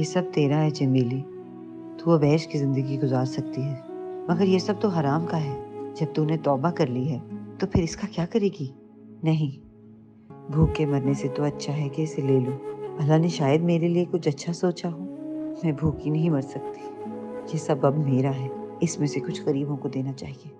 ये सब तेरा है चमेली। तू अब ऐश की जिंदगी गुजार सकती है, मगर ये सब तो हराम का है। जब तूने तौबा कर ली है तो फिर इसका क्या करेगी? नहीं, भूखे मरने से तो अच्छा है कि इसे ले लो। अल्लाह ने शायद मेरे लिए कुछ अच्छा सोचा हो। मैं भूखी नहीं मर सकती। ये सब अब मेरा है, इसमें से कुछ गरीबों को देना चाहिए।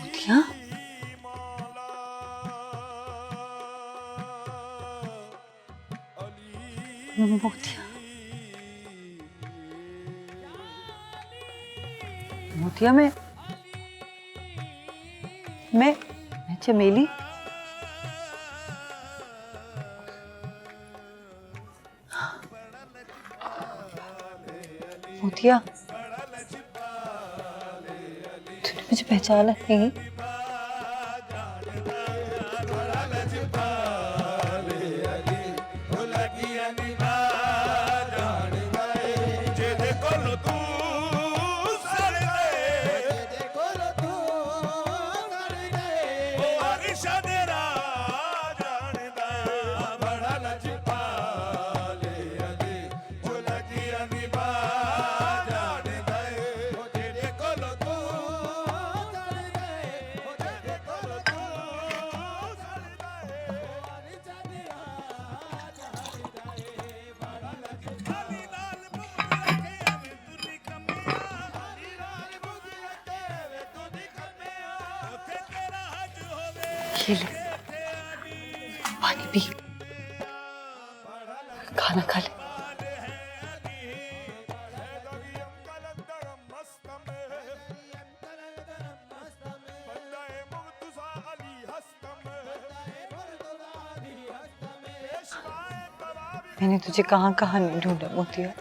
मोतिया, मोतिया, मोतिया, मैं चमेली। मोतिया, तूने मुझे पहचाना नहीं? ये ले, पानी पी, खाना खा ले। मैंने तुझे कहाँ कहाँ नहीं ढूंढा मोतिया।